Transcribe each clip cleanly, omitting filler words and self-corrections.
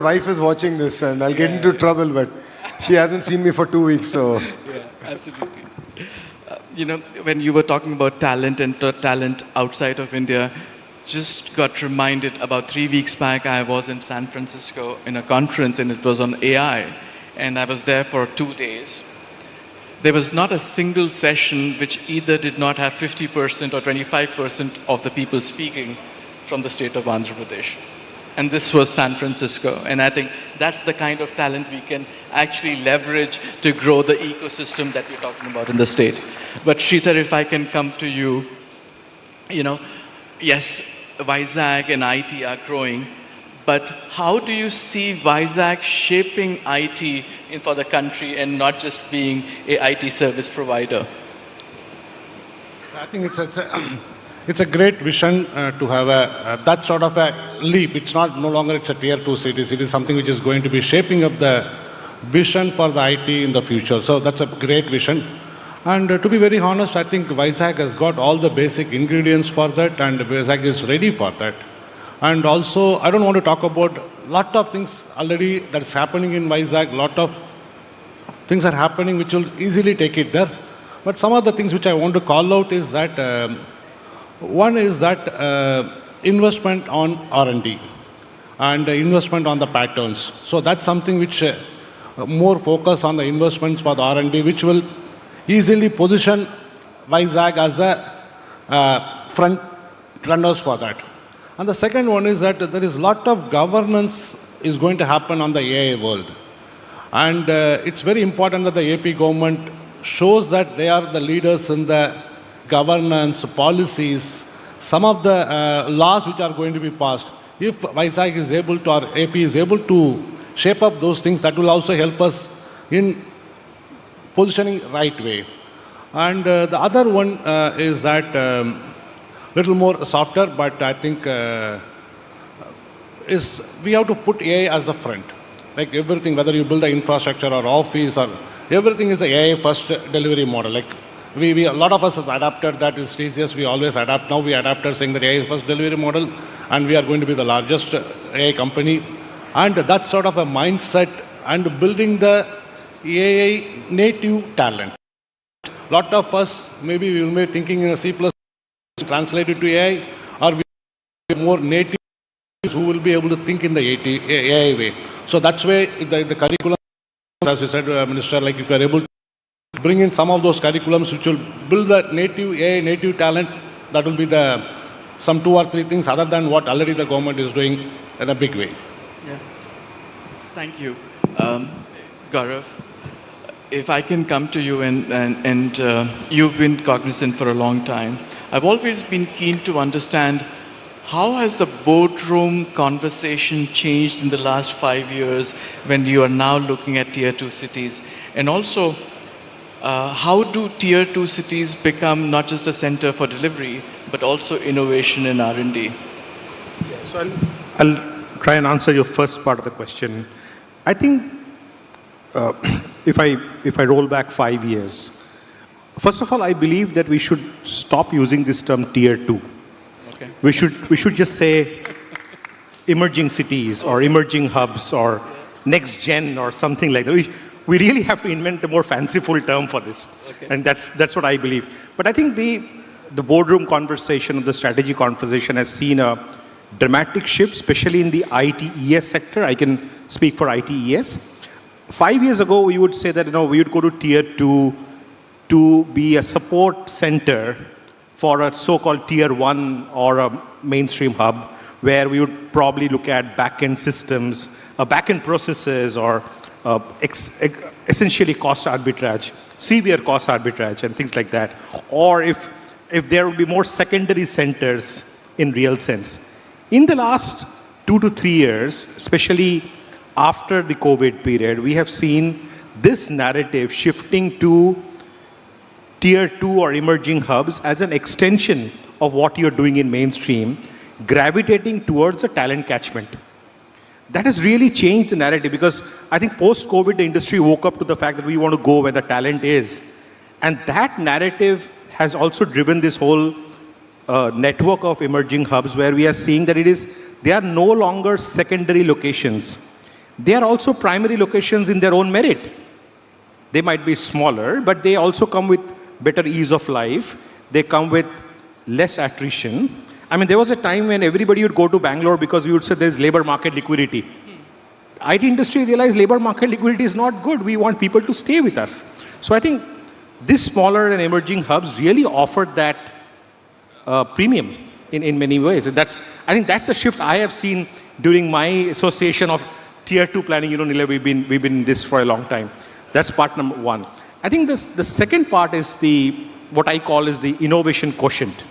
wife is watching this and I'll get into trouble, but she hasn't seen me for 2 weeks, so. Yeah, absolutely. When you were talking about talent and talent outside of India, just got reminded about 3 weeks back, I was in San Francisco in a conference and it was on AI. And I was there for 2 days. There was not a single session which either did not have 50% or 25% of the people speaking from the state of Andhra Pradesh. And this was San Francisco. And I think that's the kind of talent we can actually leverage to grow the ecosystem that we're talking about in the state. But Sridhar, if I can come to you, yes, Vizag and IT are growing, but how do you see Vizag shaping IT for the country and not just being a IT service provider? I think it's a great vision to have that sort of a leap. It's no longer it's a tier 2 city. It is something which is going to be shaping up the vision for the IT in the future. So that's a great vision. And to be very honest, I think Vizag has got all the basic ingredients for that, and Vizag is ready for that. And also, I don't want to talk about a lot of things already that's happening in Vizag. A lot of things are happening which will easily take it there. But some of the things which I want to call out is that one is that investment on R&D and investment on the patterns. So that's something which more focus on the investments for the R&D, which will easily position Vizag as a front runners for that. And the second one is that there is a lot of governance is going to happen on the AI world. And it's very important that the AP government shows that they are the leaders in the governance, policies, some of the laws which are going to be passed. If Vizag is able to, or AP is able to shape up those things, that will also help us in positioning right way. And the other one is that little more softer, but I think is we have to put AI as the front. Like everything, whether you build the infrastructure or office or everything is the AI first delivery model. Like we a lot of us has adapted that. Is TCS, we always adapt. Now we adapted saying that AI first delivery model, and we are going to be the largest AI company. And that sort of a mindset and building the AI native talent. A lot of us, maybe we will be thinking in a C++ translated to AI, or we more native who will be able to think in the AI way. So that's why the curriculum, as you said, Minister, like if you are able to bring in some of those curriculums which will build the native AI, native talent, that will be some 2 or 3 things other than what already the government is doing in a big way. Yeah. Thank you. Gaurav, if I can come to you and you've been cognizant for a long time, I've always been keen to understand how has the boardroom conversation changed in the last 5 years when you are now looking at tier 2 cities? And also, how do tier 2 cities become not just a center for delivery, but also innovation and R&D? Yeah, so I'll try and answer your first part of the question. I think if I roll back 5 years, first of all, I believe that we should stop using this term tier 2. Okay. We should just say emerging cities or emerging hubs or next gen or something like that. We really have to invent a more fanciful term for this. Okay. And that's what I believe. But I think the boardroom conversation, the strategy conversation has seen a dramatic shift, especially in the ITES sector. I can speak for ITES. 5 years ago, we would say that we would go to tier 2 to be a support center for a so-called tier 1 or a mainstream hub, where we would probably look at back-end systems, back-end processes, or essentially cost arbitrage, severe cost arbitrage, and things like that. Or if there would be more secondary centers in real sense. In the last 2 to 3 years, especially after the COVID period, we have seen this narrative shifting to tier 2 or emerging hubs as an extension of what you're doing in mainstream, gravitating towards a talent catchment. That has really changed the narrative, because I think post-COVID, the industry woke up to the fact that we want to go where the talent is. And that narrative has also driven this whole network of emerging hubs, where we are seeing that they are no longer secondary locations. they are also primary locations in their own merit. They might be smaller, but they also come with better ease of life. They come with less attrition. I mean, there was a time when everybody would go to Bangalore because we would say there's labor market liquidity. IT industry realized labor market liquidity is not good. We want people to stay with us. So I think these smaller and emerging hubs really offered that premium in many ways. And I think that's the shift I have seen during my association of Tier 2 planning. Nilay, we've been in this for a long time. That's part number one. I think the second part is what I call is the innovation quotient.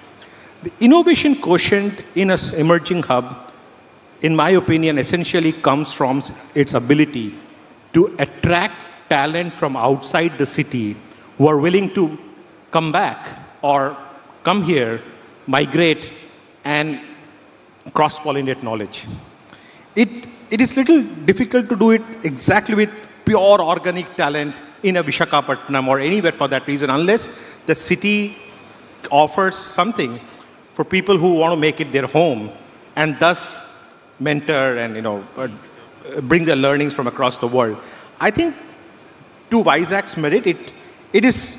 The innovation quotient in an emerging hub, in my opinion, essentially comes from its ability to attract talent from outside the city who are willing to come back or come here, migrate, and cross-pollinate knowledge. It is little difficult to do it exactly with pure organic talent in a Visakhapatnam or anywhere for that reason, unless the city offers something for people who want to make it their home and thus mentor and bring their learnings from across the world. I think to Vizag's merit, it is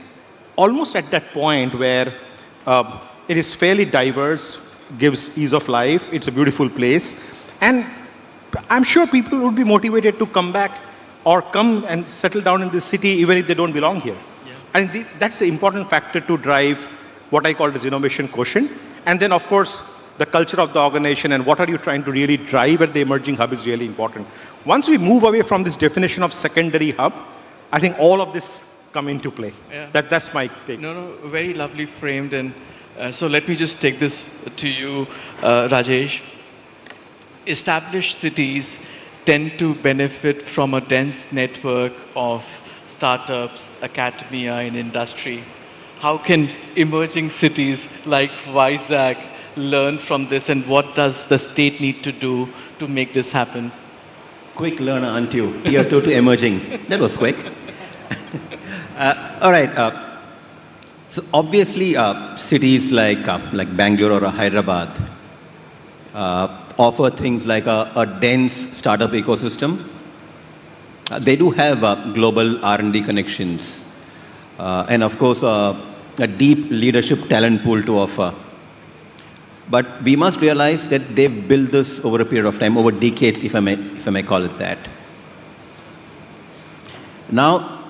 almost at that point where it is fairly diverse, gives ease of life, it's a beautiful place, and I'm sure people would be motivated to come back or come and settle down in this city even if they don't belong here. Yeah. And that's the important factor to drive what I call as innovation quotient. And then, of course, the culture of the organization and what are you trying to really drive at the emerging hub is really important. Once we move away from this definition of secondary hub, I think all of this come into play. Yeah. That's my take. No, very lovely framed. And so let me just take this to you, Rajesh. Established cities tend to benefit from a dense network of startups, academia, and industry. How can emerging cities like Vizag learn from this, and what does the state need to do to make this happen? Quick learner, aren't you? Tier 2 to emerging. That was quick. All right. So obviously, cities like Bangalore or Hyderabad offer things like a dense startup ecosystem. They do have global R&D connections, and of course, a deep leadership talent pool to offer. But we must realize that they've built this over a period of time, over decades, if I may call it that. Now,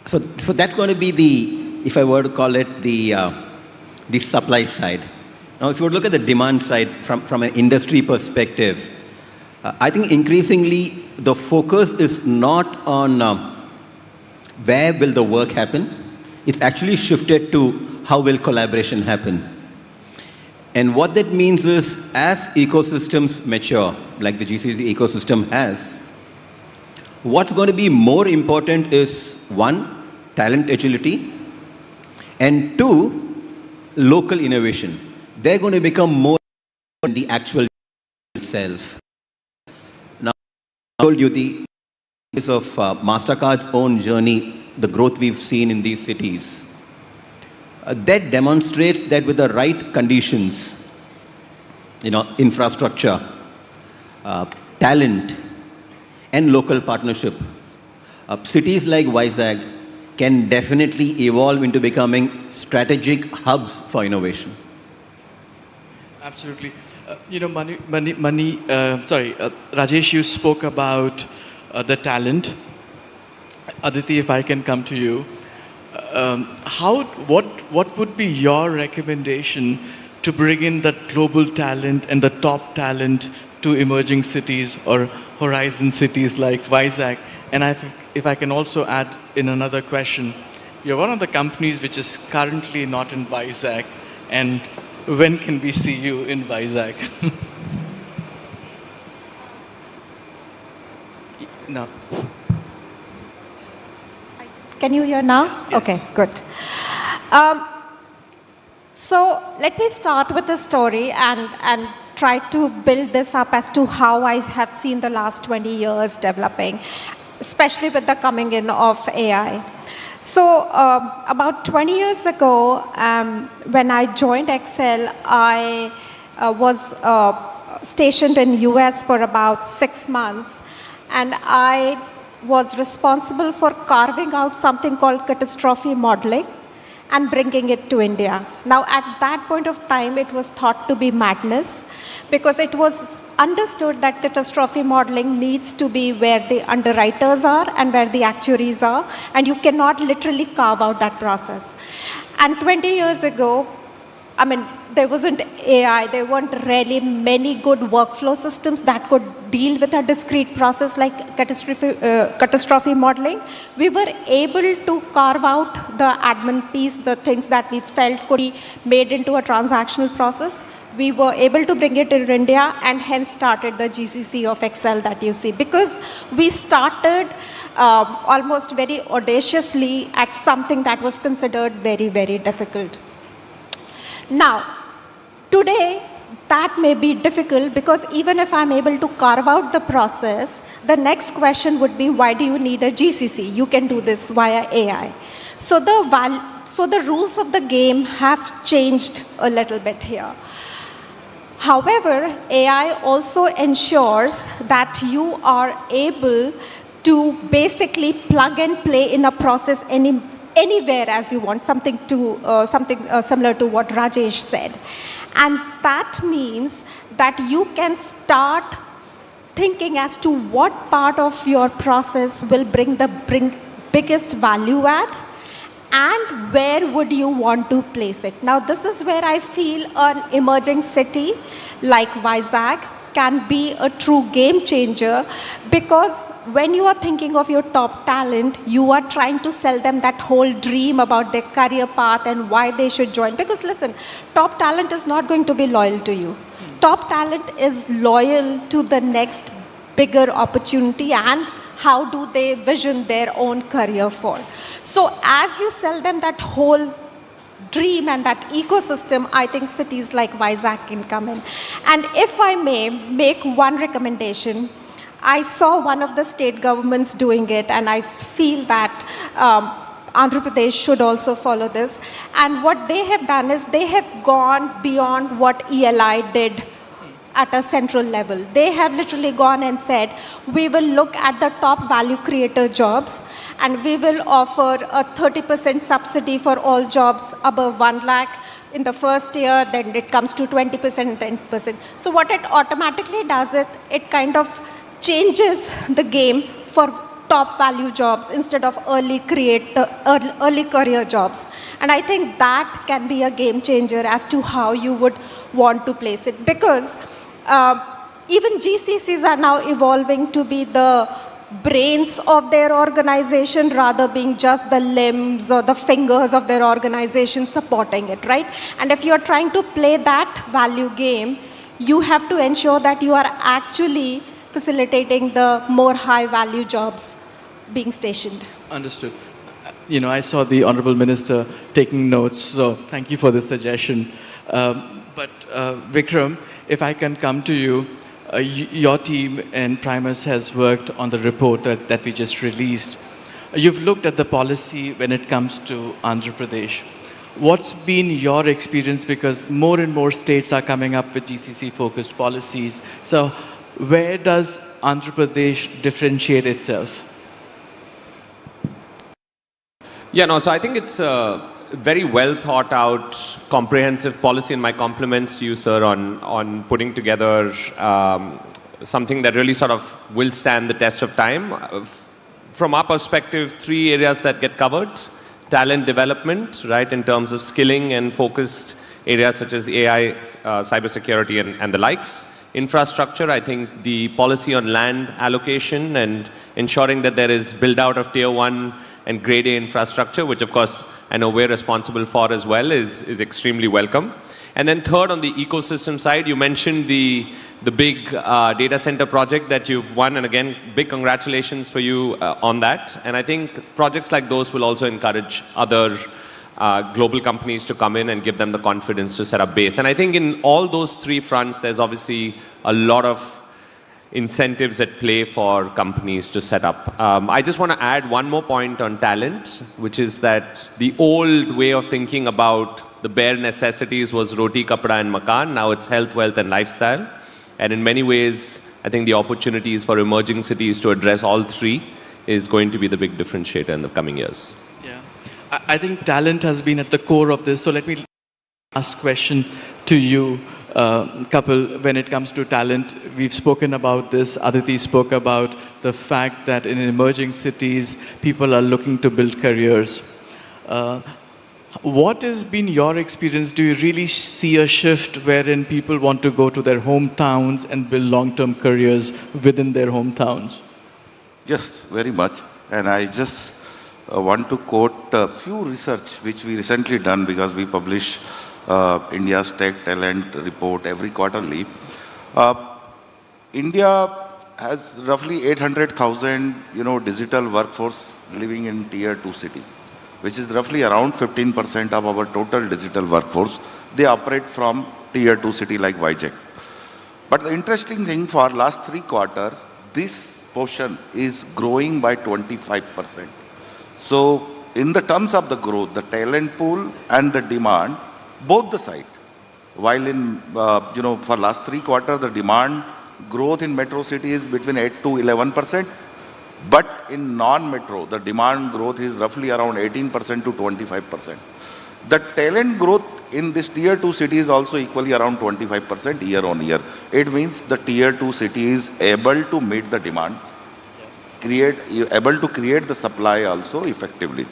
so that's going to be if I were to call it the supply side. Now, if you look at the demand side from an industry perspective, I think increasingly the focus is not on where will the work happen. It's actually shifted to how will collaboration happen. And what that means is, as ecosystems mature, like the GCC ecosystem has, what's going to be more important is, one, talent agility, and two, local innovation. They're going to become more in the actual itself. Now, I told you the case of MasterCard's own journey, the growth we've seen in these cities. That demonstrates that with the right conditions, infrastructure, talent, and local partnership, cities like Vizag can definitely evolve into becoming strategic hubs for innovation. Absolutely. Rajesh, you spoke about the talent. Aditi, if I can come to you, what would be your recommendation to bring in that global talent and the top talent to emerging cities or horizon cities like Vizag? And if I can also add in another question, you're one of the companies which is currently not in Vizag, and when can we see you in Vizag? No. Can you hear now? Yes. Okay, good. So let me start with a story and try to build this up as to how I have seen the last 20 years developing, especially with the coming in of AI. So about 20 years ago, when I joined Excel, I was stationed in US for about 6 months. and I was responsible for carving out something called catastrophe modeling and bringing it to India. Now, at that point of time, it was thought to be madness because it was understood that catastrophe modeling needs to be where the underwriters are and where the actuaries are, and you cannot literally carve out that process. And 20 years ago, I mean, there wasn't AI, there weren't really many good workflow systems that could deal with a discrete process like catastrophe modeling. We were able to carve out the admin piece, the things that we felt could be made into a transactional process. We were able to bring it in India and hence started the GCC of Excel that you see. Because we started almost very audaciously at something that was considered very, very difficult. Now, today, that may be difficult because even if I'm able to carve out the process, the next question would be, why do you need a GCC? You can do this via AI. So the rules of the game have changed a little bit here. However, AI also ensures that you are able to basically plug and play in a process anywhere as you want, something similar to what Rajesh said. And that means that you can start thinking as to what part of your process will bring biggest value add and where would you want to place it. Now, this is where I feel an emerging city like Vizag can be a true game changer, because when you are thinking of your top talent, you are trying to sell them that whole dream about their career path and why they should join. Because listen, top talent is not going to be loyal to you. Top talent is loyal to the next bigger opportunity and how do they vision their own career for. So as you sell them that whole dream and that ecosystem, I think cities like Vizag can come in. And if I may make one recommendation, I saw one of the state governments doing it, and I feel that Andhra Pradesh should also follow this. And what they have done is they have gone beyond what ELI did at a central level. They have literally gone and said, we will look at the top value creator jobs and we will offer a 30% subsidy for all jobs above 1 lakh in the first year, then it comes to 20% and 10%. So what it automatically does, it kind of changes the game for top value jobs instead of early career jobs. And I think that can be a game changer as to how you would want to place it, because even GCCs are now evolving to be the brains of their organization rather being just the limbs or the fingers of their organization supporting it, right? And if you're trying to play that value game, you have to ensure that you are actually facilitating the more high value jobs being stationed. Understood. I saw the Honorable Minister taking notes, so thank you for this suggestion. But Vikram, if I can come to you, your team in Primus has worked on the report that we just released. You've looked at the policy when it comes to Andhra Pradesh. What's been your experience? Because more and more states are coming up with GCC-focused policies. So where does Andhra Pradesh differentiate itself? Yeah, no, so I think it's a very well thought out, comprehensive policy, and my compliments to you, sir, on putting together something that really sort of will stand the test of time. From our perspective, 3 areas that get covered: talent development, right, in terms of skilling and focused areas such as AI, cybersecurity, and the likes. Infrastructure, I think the policy on land allocation and ensuring that there is build out of tier 1 and grade A infrastructure, which of course I know we're responsible for as well, is extremely welcome. And then third, on the ecosystem side, you mentioned the big data center project that you've won, and again, big congratulations for you on that. And I think projects like those will also encourage other global companies to come in and give them the confidence to set up base. And I think in all those 3 fronts, there's obviously a lot of incentives at play for companies to set up. I just want to add one more point on talent, which is that the old way of thinking about the bare necessities was roti, kapda and makan. Now it's health, wealth and lifestyle. And in many ways, I think the opportunities for emerging cities to address all three is going to be the big differentiator in the coming years. Yeah. I think talent has been at the core of this. So let me ask question to you, Kapil. When it comes to talent, we've spoken about this. Aditi spoke about the fact that in emerging cities, people are looking to build careers. What has been your experience? Do you really see a shift wherein people want to go to their hometowns and build long-term careers within their hometowns? Yes, very much. And I just want to quote a few research which we recently done, because we publish India's Tech Talent Report every quarterly. India has roughly 800,000, digital workforce living in Tier 2 city, which is roughly around 15% of our total digital workforce. They operate from Tier 2 city like Vizag. But the interesting thing, for last 3 quarters, this portion is growing by 25%. So in the terms of the growth, the talent pool and the demand, both the side. While in, for last 3 quarters, the demand growth in metro city is between 8 to 11%. But in non-metro, the demand growth is roughly around 18% to 25%. The talent growth in this Tier 2 city is also equally around 25% year on year. It means the Tier 2 city is able to meet the demand, able to create the supply also effectively.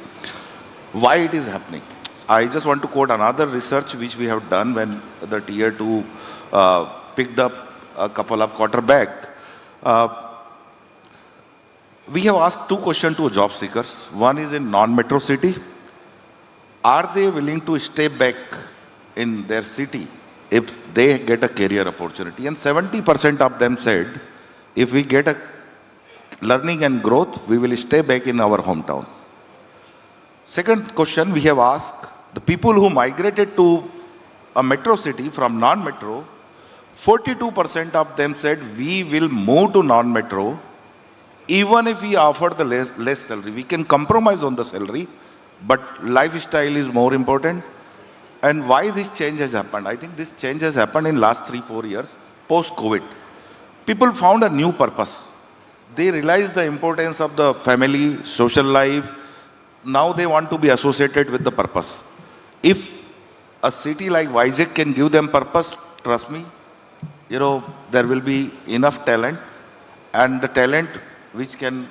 Why it is happening? I just want to quote another research which we have done when the Tier 2 picked up a couple of quarters back. We have asked 2 questions to job seekers. One is in non-metro city. Are they willing to stay back in their city if they get a career opportunity? And 70% of them said, if we get a learning and growth, we will stay back in our hometown. Second question we have asked, the people who migrated to a metro city from non-metro, 42% of them said, we will move to non-metro even if we offer the less salary. We can compromise on the salary, but lifestyle is more important. And why this change has happened? I think this change has happened in last 3-4 years, post-COVID. People found a new purpose. They realized the importance of the family, social life. Now they want to be associated with the purpose. If a city like Vizag can give them purpose, trust me, there will be enough talent, and the talent which can,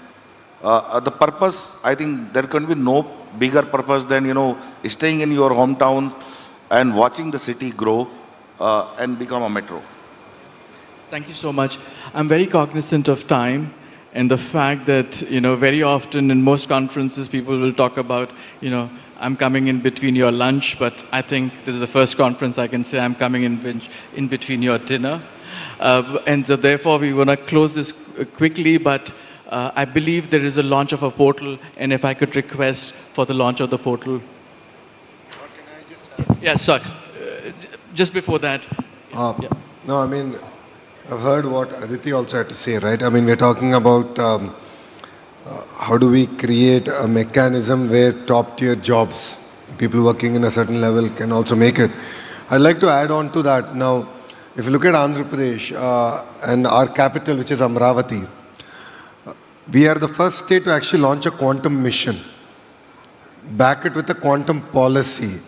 the purpose, I think there can be no bigger purpose than, staying in your hometown and watching the city grow and become a metro. Thank you so much. I'm very cognizant of time and the fact that, very often in most conferences, people will talk about, I'm coming in between your lunch, but I think this is the first conference I can say I'm coming in between your dinner. And so therefore, we want to close this quickly, but I believe there is a launch of a portal, and if I could request for the launch of the portal. Or can I just Yeah, sorry. Just before that. Yeah. No, I mean, I've heard what Aditi also had to say, right? I mean, we're talking about how do we create a mechanism where top-tier jobs, people working in a certain level can also make it. I'd like to add on to that. Now, if you look at Andhra Pradesh and our capital, which is Amravati, we are the first state to actually launch a quantum mission, back it with a quantum policy,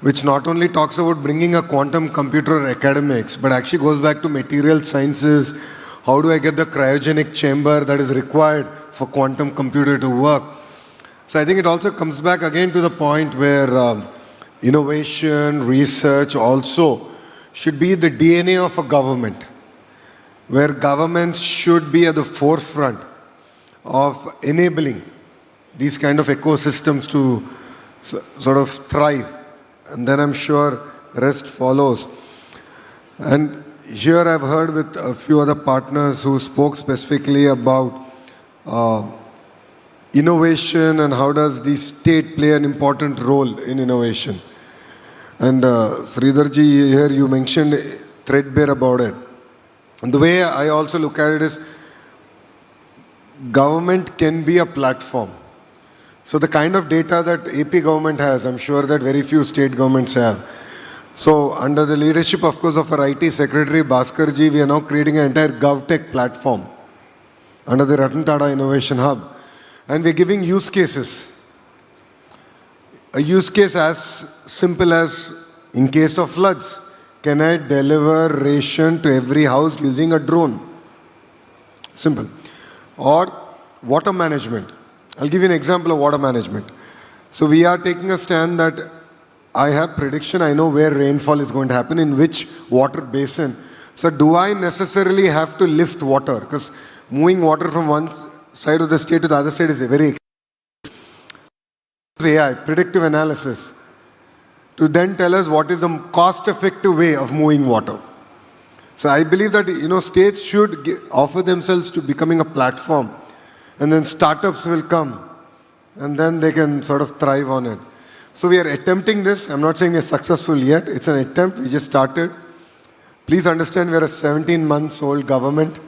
which not only talks about bringing a quantum computer academics, but actually goes back to material sciences. How do I get the cryogenic chamber that is required for quantum computer to work? So I think it also comes back again to the point where innovation, research also should be the DNA of a government, where governments should be at the forefront of enabling these kind of ecosystems to sort of thrive. And then I'm sure the rest follows. And here I've heard with a few other partners who spoke specifically about innovation and how does the state play an important role in innovation. And Sridharji, here you mentioned threadbare about it. And the way I also look at it is government can be a platform. So the kind of data that AP government has, I'm sure that very few state governments have. So under the leadership, of course, of our IT Secretary Bhaskarji, we are now creating an entire GovTech platform under the Ratan Tata Innovation Hub. And we're giving use cases. A use case as simple as, in case of floods, can I deliver ration to every house using a drone? Simple. Or water management. I'll give you an example of water management. So we are taking a stand that I have prediction, I know where rainfall is going to happen, in which water basin. So do I necessarily have to lift water? Because moving water from one side of the state to the other side is a very AI, predictive analysis, to then tell us what is a cost-effective way of moving water. So I believe that, states should offer themselves to becoming a platform, and then startups will come, and then they can sort of thrive on it. So we are attempting this. I'm not saying we're successful yet. It's an attempt. We just started. Please understand we're a 17-month-old government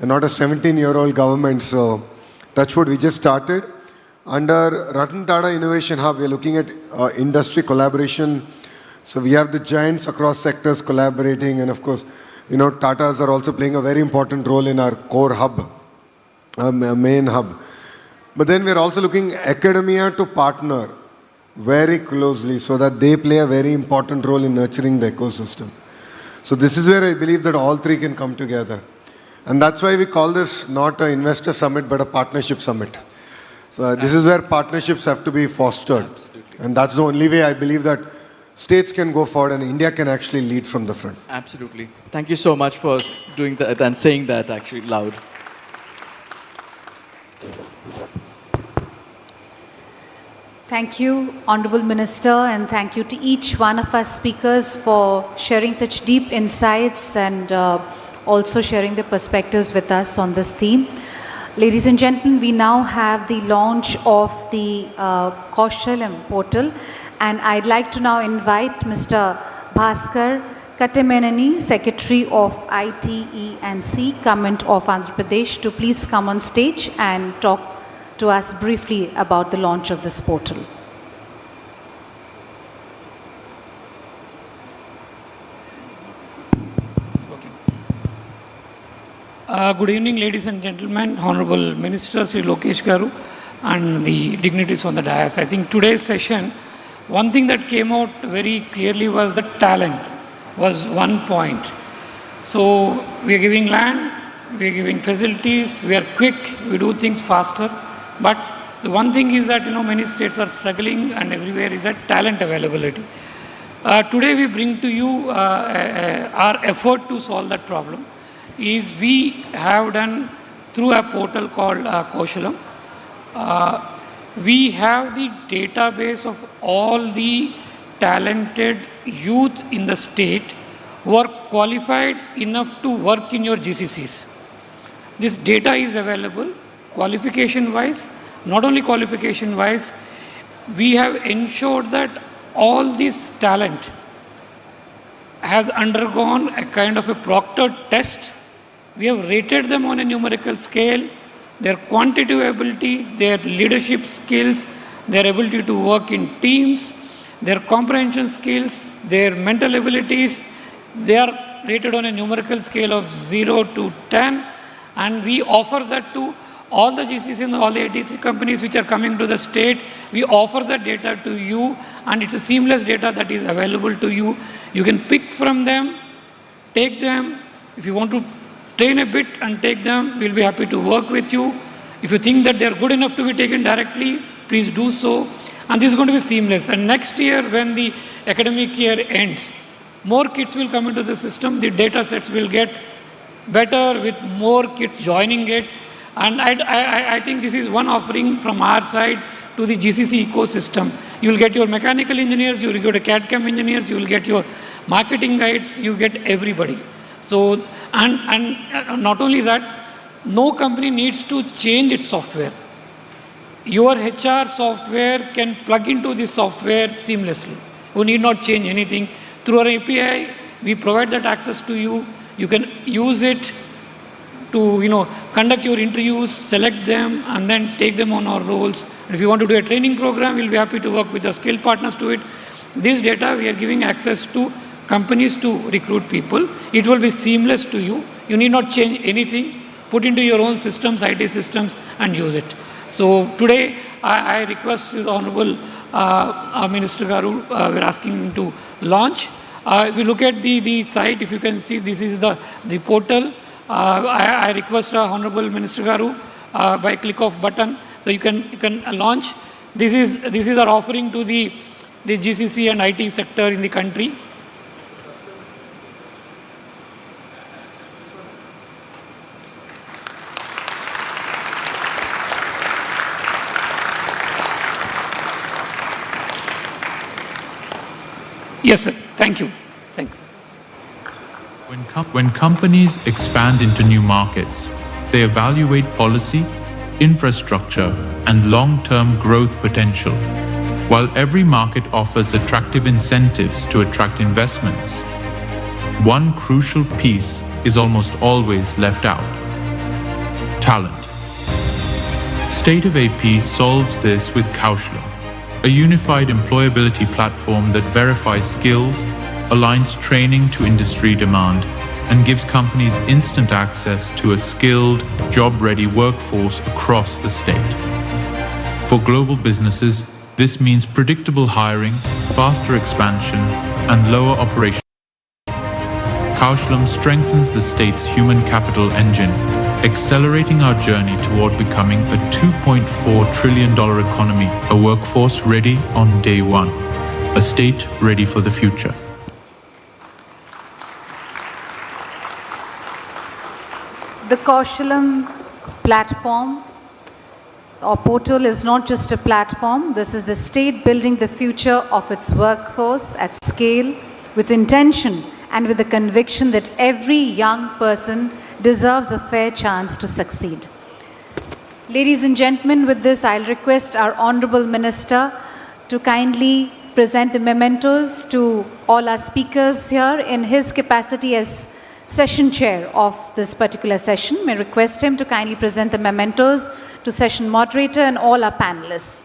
and not a 17-year-old government. So that's what we just started. Under Ratan Tata Innovation Hub, we're looking at industry collaboration. So we have the giants across sectors collaborating, and of course, Tatas are also playing a very important role in our core hub, main hub. But then we're also looking academia to partner very closely so that they play a very important role in nurturing the ecosystem. So this is where I believe that all three can come together. And that's why we call this not an investor summit, but a partnership summit. So this is where partnerships have to be fostered. Absolutely. And that's the only way I believe that states can go forward and India can actually lead from the front. Absolutely. Thank you so much for doing that and saying that actually loud. Thank you, Honorable Minister, and thank you to each one of us speakers for sharing such deep insights and also sharing their perspectives with us on this theme. Ladies and gentlemen, we now have the launch of the Kaushalam portal, and I'd like to now invite Mr. Bhaskar Kattemenani, Secretary of ITE&C, Government of Andhra Pradesh, to please come on stage and talk to us briefly about the launch of this portal. Good evening, ladies and gentlemen, Honorable Minister Sri Lokesh Garu and the dignitaries on the dais. I think today's session, one thing that came out very clearly was the talent was one point. So we are giving land, we are giving facilities, we are quick, we do things faster. But the one thing is that many states are struggling, and everywhere is that talent availability. Today we bring to you our effort to solve that problem. Is we have done through a portal called Kaushalam. We have the database of all the talented youth in the state who are qualified enough to work in your GCCs. This data is available qualification wise. Not only qualification wise, we have ensured that all this talent has undergone a kind of a proctored test. We have rated them on a numerical scale, their quantitative ability, their leadership skills, their ability to work in teams, their comprehension skills, their mental abilities. They are rated on a numerical scale of 0 to 10, and we offer that to all the GCCs and all the ATC companies which are coming to the state. We offer that data to you, and it's a seamless data that is available to you. You can pick from them, take them. If you want to train a bit and take them, we'll be happy to work with you. If you think that they're good enough to be taken directly, please do so. And this is going to be seamless. And next year, when the academic year ends, more kids will come into the system. The data sets will get better with more kids joining it. And I think this is one offering from our side to the GCC ecosystem. You will get your mechanical engineers, you will get CAD/CAM engineers, you will get your marketing guides, you get everybody. So, and not only that, no company needs to change its software. Your HR software can plug into this software seamlessly. You need not change anything. Through our API, we provide that access to you. You can use it to conduct your interviews, select them, and then take them on our roles. If you want to do a training program, we'll be happy to work with our skill partners to it. This data we are giving access to companies to recruit people. It will be seamless to you. You need not change anything. Put into your own systems, IT systems, and use it. So today, I request the Honorable Minister Garu, we're asking him to launch. If you look at the site, if you can see, this is the portal. I request Honorable Minister Garu by click of button, so you can launch. This is our offering to the GCC and IT sector in the country. Yes, sir. Thank you. Thank you. When companies expand into new markets, they evaluate policy, infrastructure, and long-term growth potential. While every market offers attractive incentives to attract investments, one crucial piece is almost always left out: talent. State of AP solves this with Kaushalam, a unified employability platform that verifies skills, aligns training to industry demand, and gives companies instant access to a skilled, job-ready workforce across the state. For global businesses, this means predictable hiring, faster expansion, and lower operational costs. Kaushalam strengthens the state's human capital engine, accelerating our journey toward becoming a $2.4 trillion economy, a workforce ready on day one, a state ready for the future. The Kaushalam platform or portal is not just a platform. This is the state building the future of its workforce at scale with intention and with the conviction that every young person deserves a fair chance to succeed. Ladies and gentlemen, with this, I'll request our Honorable Minister to kindly present the mementos to all our speakers here in his capacity as session chair of this particular session. May I request him to kindly present the mementos to session moderator and all our panelists.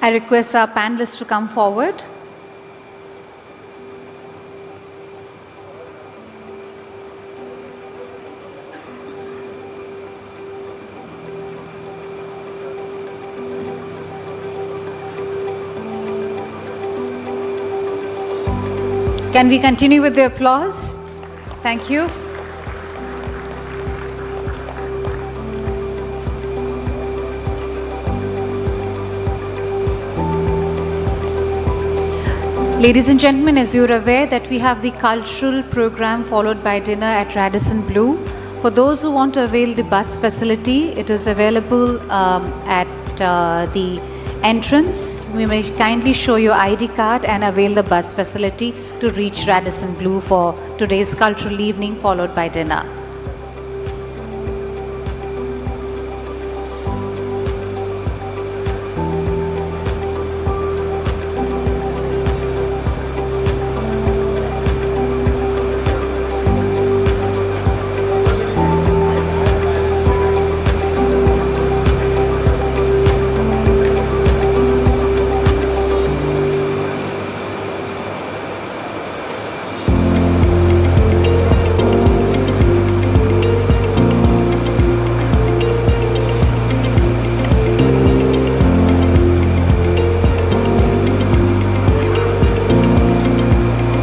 I request our panelists to come forward. Can we continue with the applause? Thank you. Ladies and gentlemen, as you're aware that we have the cultural program followed by dinner at Radisson Blu. For those who want to avail the bus facility, it is available at the entrance. We may kindly show your ID card and avail the bus facility to reach Radisson Blu for today's cultural evening followed by dinner.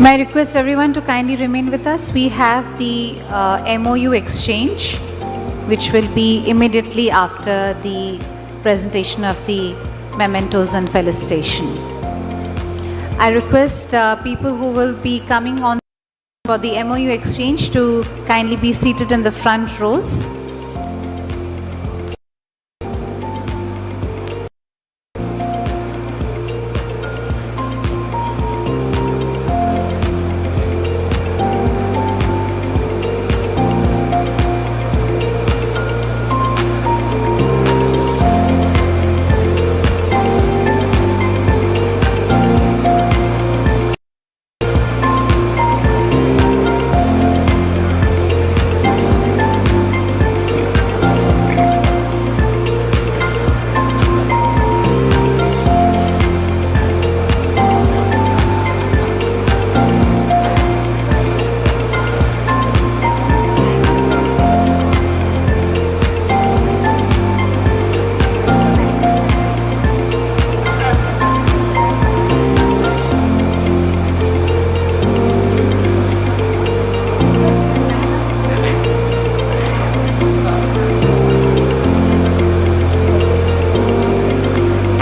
May I request everyone to kindly remain with us. We have the MOU exchange, which will be immediately after the presentation of the mementos and felicitation. I request people who will be coming on for the MOU exchange to kindly be seated in the front rows.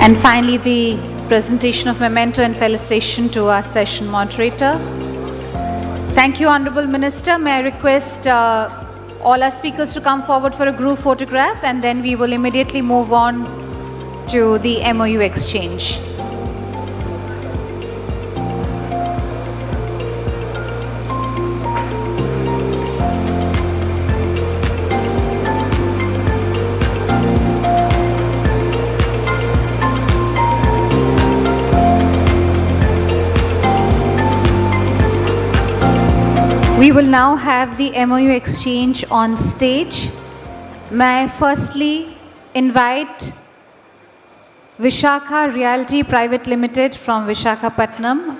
And finally, the presentation of memento and felicitation to our session moderator. Thank you, Honorable Minister. May I request all our speakers to come forward for a group photograph, and then we will immediately move on to the MOU exchange. We will now have the MOU exchange on stage. May I firstly invite Vishakha Realty Private Limited from Visakhapatnam.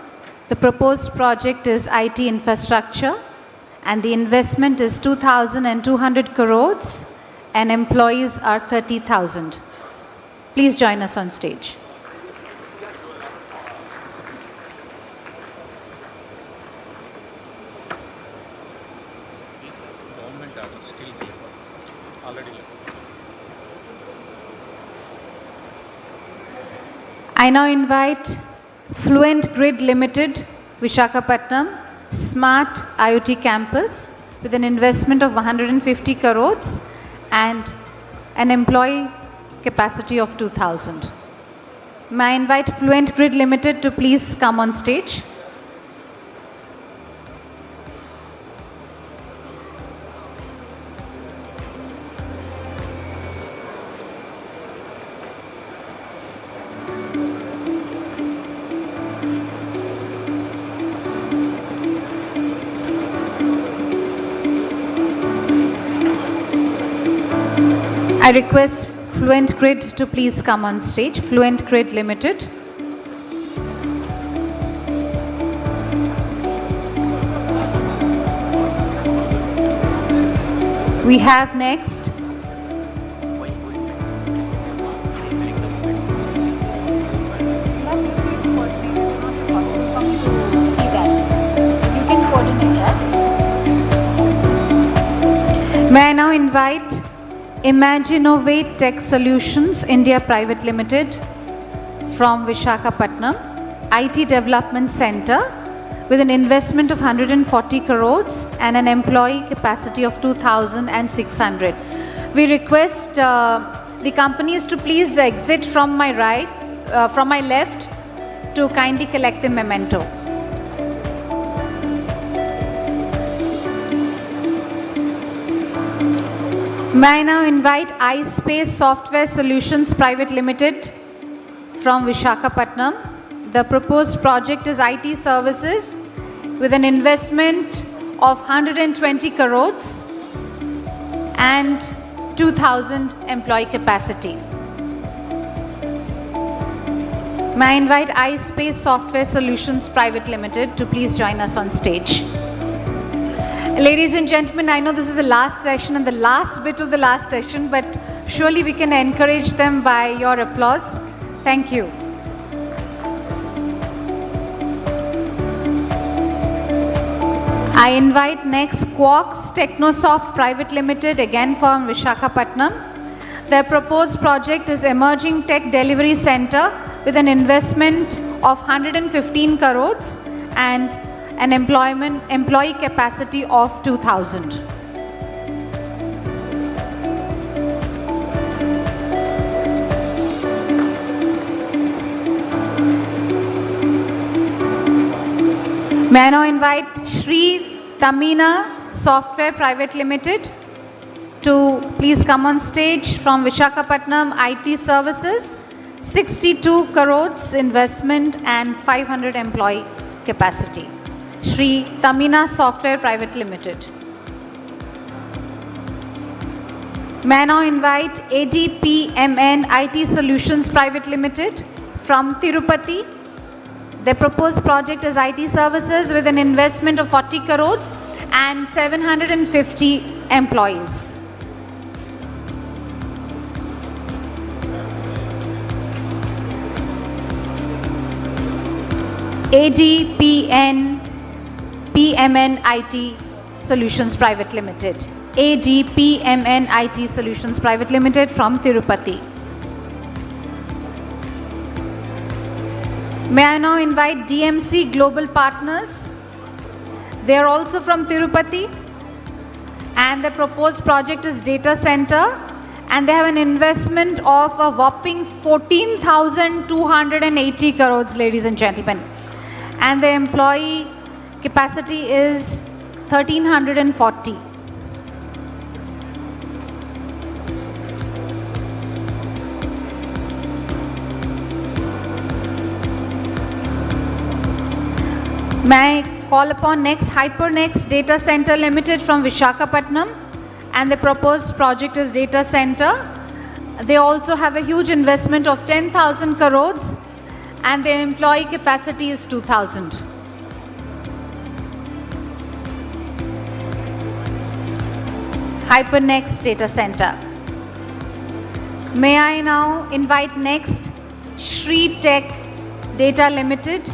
The proposed project is IT infrastructure and the investment is 2,200 crores and employees are 30,000. Please join us on stage. I now invite Fluent Grid Limited, Visakhapatnam, Smart IoT Campus with an investment of 150 crores and an employee capacity of 2,000. May I invite Fluent Grid Limited to please come on stage. I request Fluent Grid to please come on stage. Fluent Grid Limited. We have next May I now invite Imaginovate Tech Solutions India Private Limited from Visakhapatnam, IT Development Center with an investment of 140 crores and an employee capacity of 2,600. We request the companies to please exit from my right, from my left to kindly collect the memento. May I now invite iSpace Software Solutions Private Limited from Visakhapatnam. The proposed project is IT services with an investment of 120 crores and 2,000 employee capacity. May I invite iSpace Software Solutions Private Limited to please join us on stage. Ladies and gentlemen, I know this is the last session and the last bit of the last session, but surely we can encourage them by your applause. Thank you. I invite next Quarks Technosoft Private Limited, again from Visakhapatnam. Their proposed project is Emerging Tech Delivery Center with an investment of 115 crores and an employee capacity of 2,000. May I now invite Sri Tamina Software Private Limited to please come on stage from Visakhapatnam IT Services, 62 crores investment and 500 employee capacity. Sri Tamina Software Private Limited. May I now invite ADPMN IT Solutions Private Limited from Tirupati. Their proposed project is IT services with an investment of 40 crores and 750 employees. ADPMN IT Solutions Private Limited. ADPMN IT Solutions Private Limited from Tirupati. May I now invite DMC Global Partners. They are also from Tirupati, and the proposed project is data center, and they have an investment of a whopping 14,280 crores, ladies and gentlemen. And the employee capacity is 1,340. May I call upon next HyperNext Data Center Limited from Visakhapatnam, and the proposed project is data center. They also have a huge investment of 10,000 crores, and their employee capacity is 2,000. HyperNext Data Center. May I now invite next Shri Tech Data Limited,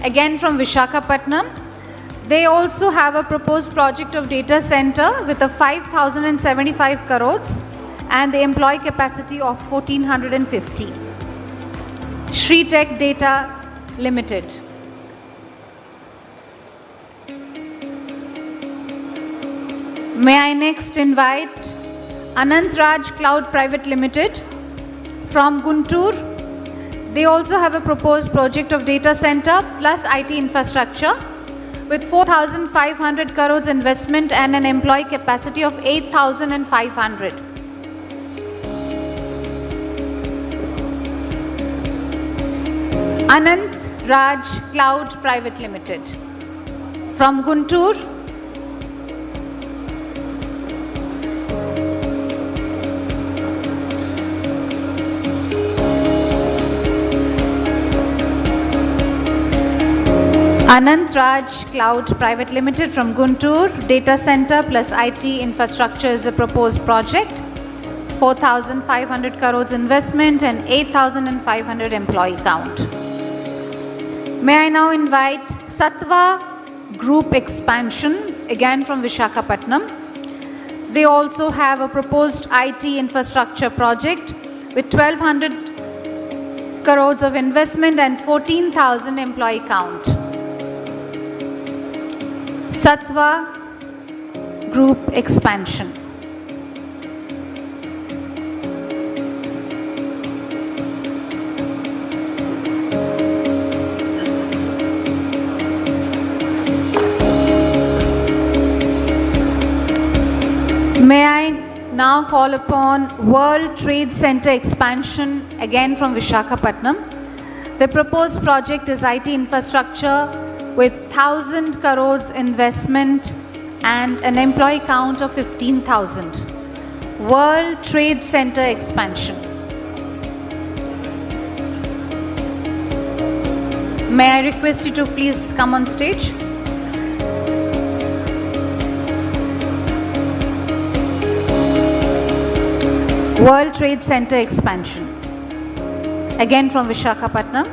again from Visakhapatnam. They also have a proposed project of data center with a 5,075 crores and the employee capacity of 1,450. Shri Tech Data Limited. May I next invite Anant Raj Cloud Private Limited from Guntur. They also have a proposed project of data center plus IT infrastructure with 4,500 crores investment and an employee capacity of 8,500. Anant Raj Cloud Private Limited from Guntur. Anant Raj Cloud Private Limited from Guntur. Data center plus IT infrastructure is a proposed project. 4,500 crores investment and 8,500 employee count. May I now invite Sattva Group Expansion, again from Visakhapatnam. They also have a proposed IT infrastructure project with 1,200 crores of investment and 14,000 employee count. Sattva Group Expansion. May I now call upon World Trade Center Expansion, again from Visakhapatnam. The proposed project is IT infrastructure with 1,000 crores investment and an employee count of 15,000. World Trade Center Expansion. May I request you to please come on stage? World Trade Center Expansion, again from Visakhapatnam.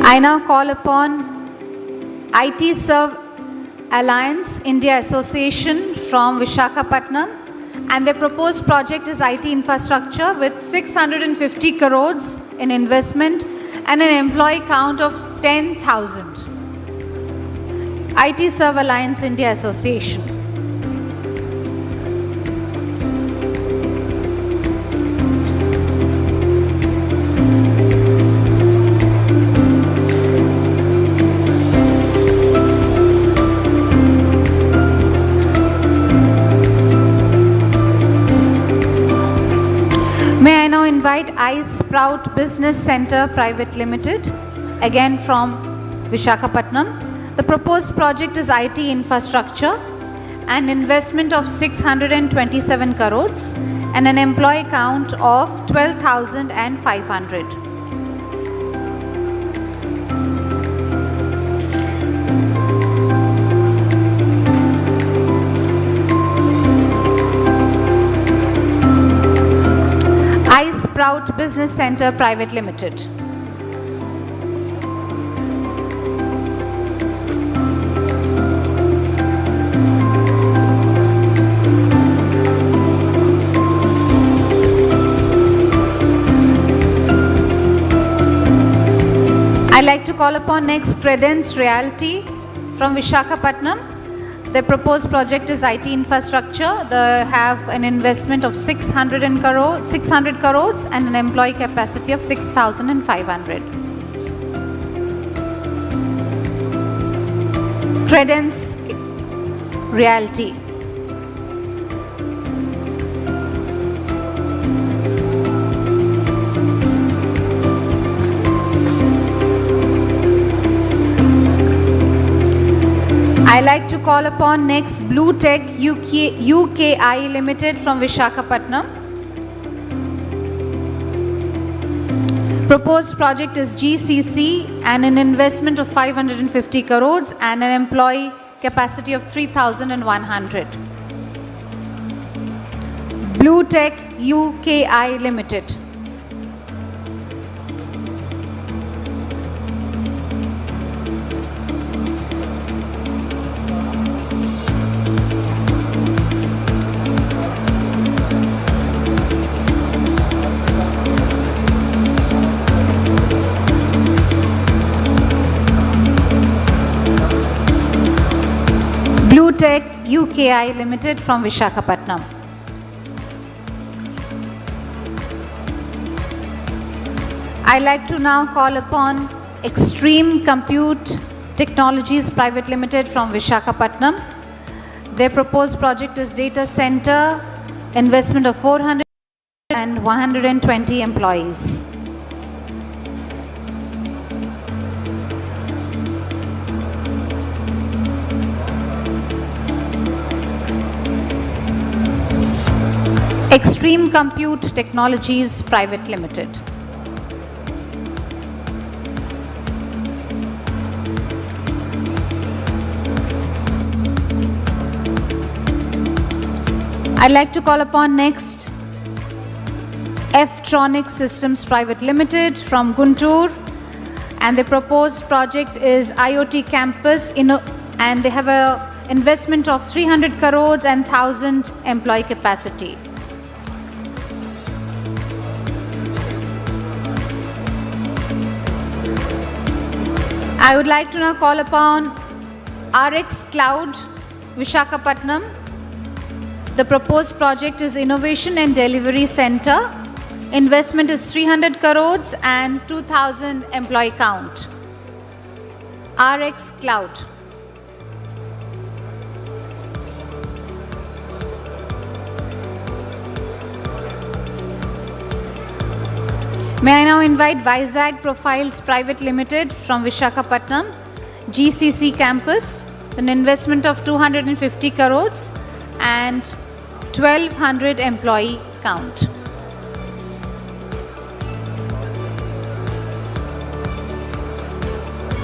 I now call upon IT Serve Alliance India Association from Visakhapatnam, and their proposed project is IT infrastructure with 650 crores in investment and an employee count of 10,000. IT Serve Alliance India Association. Invite iSprout Business Center Private Limited, again from Visakhapatnam. The proposed project is IT infrastructure and investment of 627 crores and an employee count of 12,500. iSprout Business Center Private Limited. call upon next Credence Realty from Visakhapatnam. The proposed project is IT infrastructure. They have an investment of 600 crores and an employee capacity of 6,500. Credence Realty. I like to call upon next Blue Tech UKI Limited from Visakhapatnam. Proposed project is GCC and an investment of 550 crores and an employee capacity of 3,100. Blue Tech UKI Limited. Blue Tech UKI Limited from Visakhapatnam. I like to now call upon Extreme Compute Technologies Private Limited from Visakhapatnam. Their proposed project is data center, investment of 400 and 120 employees. Extreme Compute Technologies Private Limited. I'd like to call upon next F-Tronic Systems Private Limited from Guntur, and the proposed project is IoT Campus and they have a investment of 300 crores and 1,000 employee capacity. I would like to now call upon RX Cloud, Visakhapatnam. The proposed project is Innovation and Delivery Center. Investment is 300 crores and 2,000 employee count. RX Cloud. May I now invite Vizag Profiles Private Limited from Visakhapatnam, GCC campus, an investment of 250 crores and 1,200 employee count.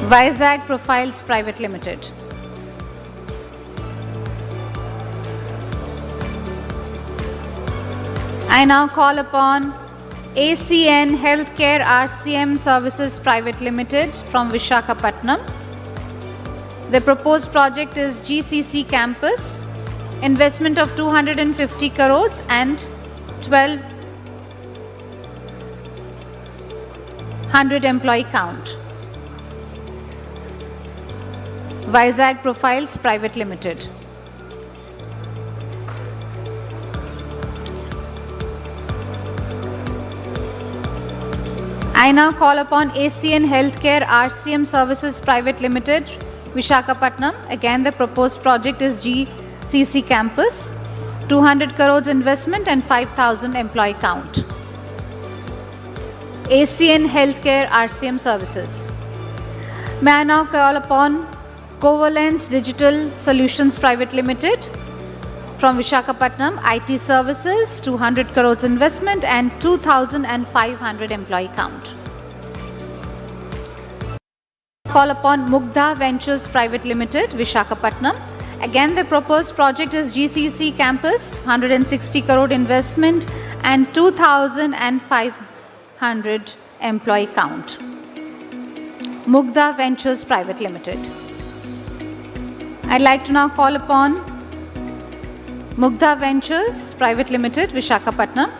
Vizag Profiles Private Limited. I now call upon ACN Healthcare RCM Services Private Limited from Visakhapatnam. The proposed project is GCC campus, investment of 250 crores and 1,200 employee count. Vizag Profiles Private Limited. I now call upon ACN Healthcare RCM Services Private Limited, Visakhapatnam. Again, the proposed project is GCC campus, 200 crores investment and 5,000 employee count. ACN Healthcare RCM Services. May I now call upon Covalence Digital Solutions Private Limited from Visakhapatnam, IT services, 200 crores investment and 2,500 employee count. Call upon Mugdha Ventures Private Limited, Visakhapatnam. Again, the proposed project is GCC campus, 160 crore investment and 2,500 employee count. Mugdha Ventures Private Limited. I'd like to now call upon Mugdha Ventures Private Limited, Visakhapatnam.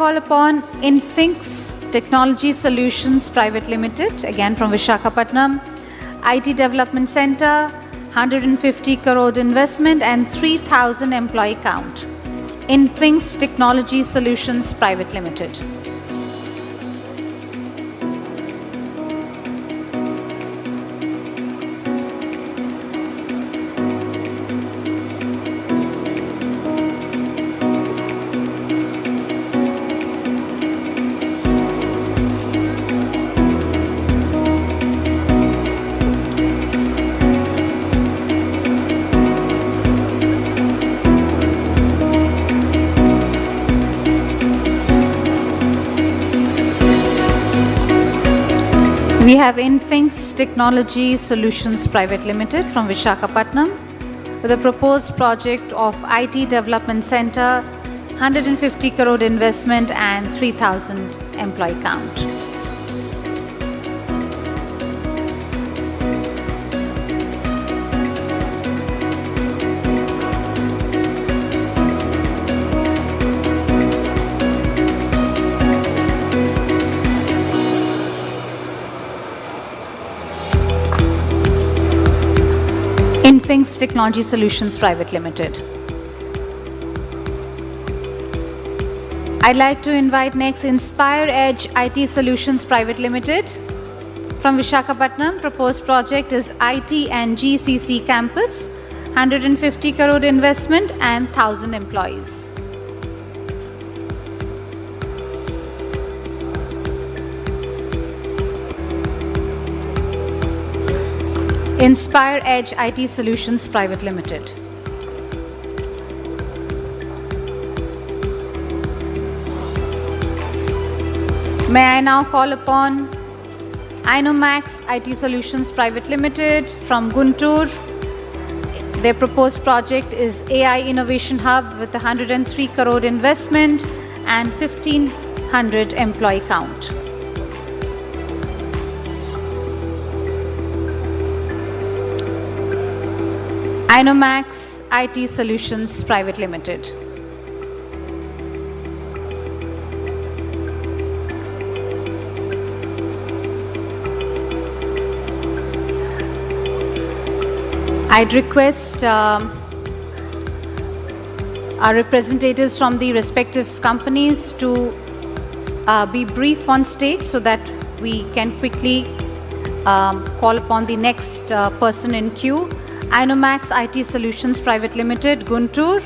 call upon Infinx Technology Solutions Private Limited, again from Visakhapatnam, IT Development Center, 150 crore investment and 3,000 employee count. Infinx Technology Solutions Private Limited. We have Infinx Technology Solutions Private Limited from Visakhapatnam with a proposed project of IT Development Center, 150 crore investment and 3,000 employee count. Infinx Technology Solutions Private Limited. I'd like to invite next Inspire Edge IT Solutions Private Limited from Visakhapatnam. Proposed project is IT and GCC campus, 150 crore investment and 1,000 employees. Inspire Edge IT Solutions Private Limited. May I now call upon Inomax IT Solutions Private Limited from Guntur. Their proposed project is AI Innovation Hub with 103 crore investment and 1,500 employee count. Inomax IT Solutions Private Limited. I'd request our representatives from the respective companies to be brief on stage so that we can quickly call upon the next person in queue. Inomax IT Solutions Private Limited, Guntur.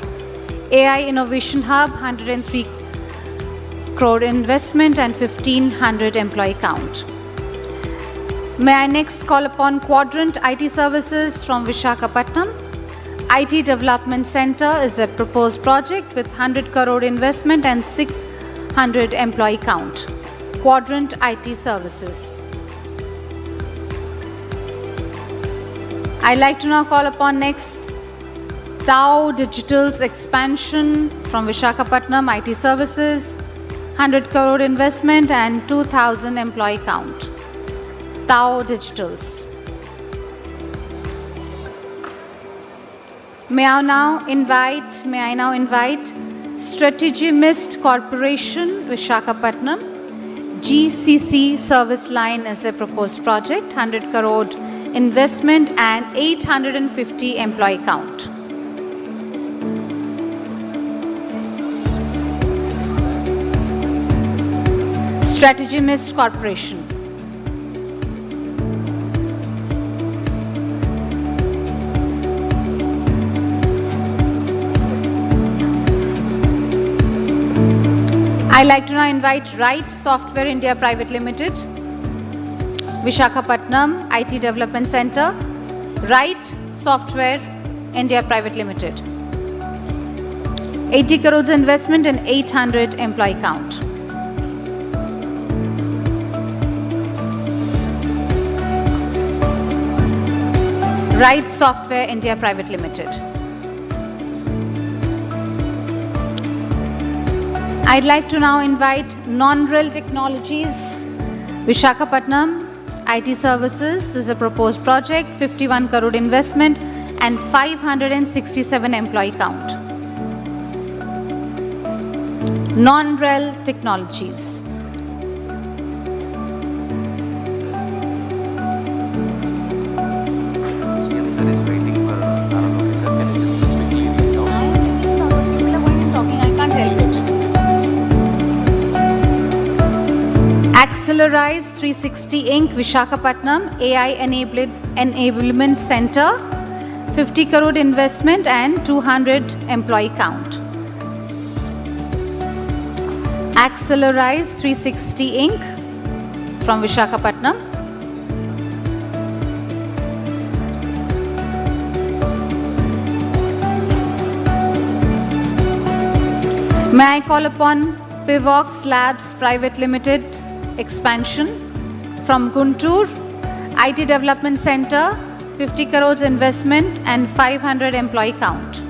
AI Innovation Hub, 103 crore investment and 1,500 employee count. May I next call upon Quadrant IT Services from Visakhapatnam. IT Development Center is the proposed project with 100 crore investment and 600 employee count. Quadrant IT Services. I'd like to now call upon next Tao Digital's expansion from Visakhapatnam IT Services, 100 crore investment and 2,000 employee count. Tao Digitals. May I now invite Strategy Mist Corporation, Visakhapatnam. GCC service line is the proposed project, 100 crore investment and 850 employee count. Strategy Mist Corporation. I'd like to now invite Right Software India Private Limited, Visakhapatnam IT Development Center, Right Software India Private Limited. 80 crores investment and 800 employee count. Right Software India Private Limited. I'd like to now invite Non-Rail Technologies, Visakhapatnam IT Services is a proposed project, 51 crore investment and 567 employee count. non-rel technologies. Accelerize 360 Inc. Visakhapatnam AI Enablement Center, 50 crore investment and 200 employee count. Accelerize 360 Inc. from Visakhapatnam. May I call upon Pivox Labs Private Limited expansion from Guntur, IT Development Center, 50 crores investment and 500 employee count.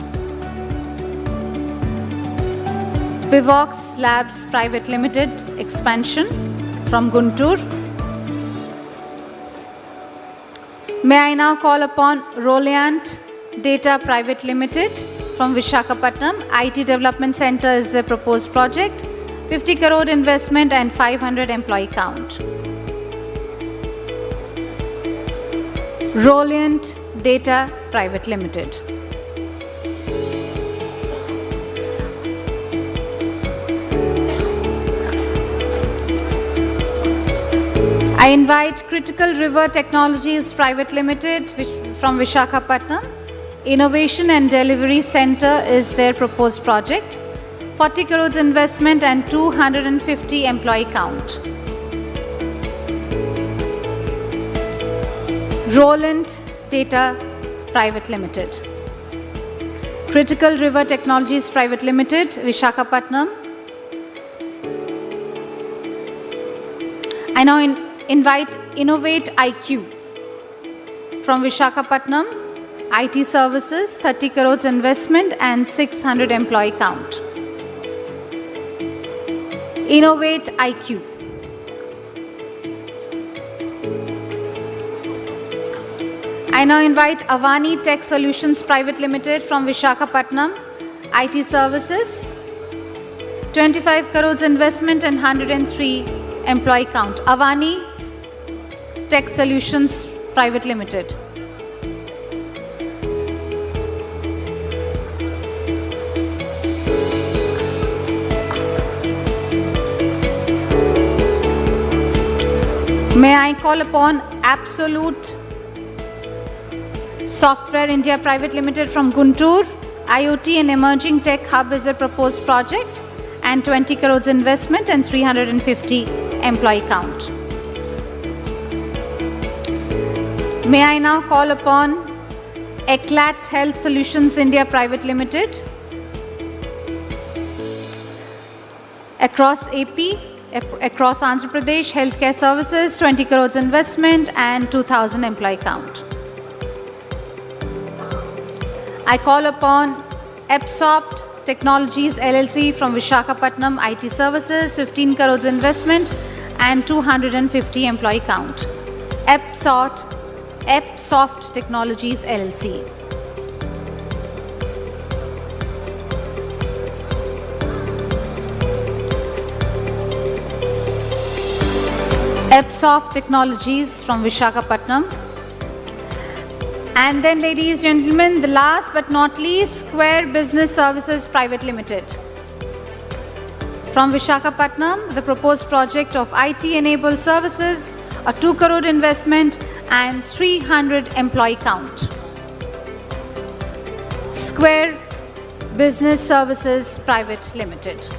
Pivox Labs Private Limited expansion from Guntur. May I now call upon Reliant Data Private Limited from Visakhapatnam. IT Development Center is the proposed project. 50 crore investment and 500 employee count. Reliant Data Private Limited. I invite Critical River Technologies Private Limited from Visakhapatnam. Innovation and Delivery Center is their proposed project. 40 crores investment and 250 employee count. Reliant Data Private Limited. Critical River Technologies Private Limited, Visakhapatnam. I now invite Innovate IQ from Visakhapatnam. IT Services, 30 crores investment and 600 employee count. Innovate IQ. I now invite Avani Tech Solutions Private Limited from Visakhapatnam. IT Services, 25 crores investment and 103 employee count. Avani Tech Solutions Private Limited. May I call upon Absolute Software India Private Limited from Guntur. IoT and Emerging Tech Hub is a proposed project and 20 crores investment and 350 employee count. May I now call upon Eclat Health Solutions India Private Limited. Across AP, across Andhra Pradesh, healthcare services, 20 crores investment and 2,000 employee count. I call upon Epsoft Technologies LLC from Visakhapatnam. IT services, 15 crores investment and 250 employee count. Epsoft Technologies LLC. Epsoft Technologies from Visakhapatnam. And then, ladies and gentlemen, the last but not least, Square Business Services Private Limited. From Visakhapatnam, the proposed project of IT-enabled services, a 2 crore investment and 300 employee count. Square Business Services Private Limited.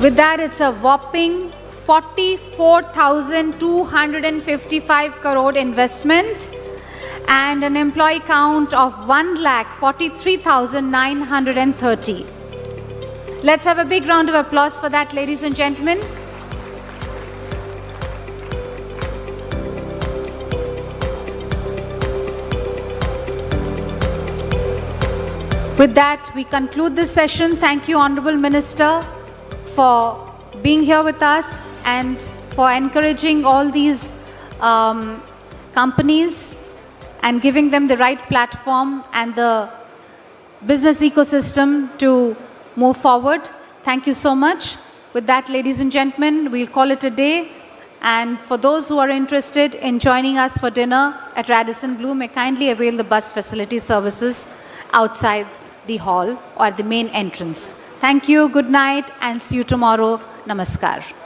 With that, it's a whopping 44,255 crore investment and an employee count of 1,43,930. Let's have a big round of applause for that, ladies and gentlemen. With that, we conclude this session. Thank you, Honorable Minister, for being here with us and for encouraging all these companies and giving them the right platform and the business ecosystem to move forward. Thank you so much. With that, ladies and gentlemen, we'll call it a day. And for those who are interested in joining us for dinner at Radisson Blu, may kindly avail the bus facility services outside the hall or at the main entrance. Thank you, good night, and see you tomorrow. Namaskar.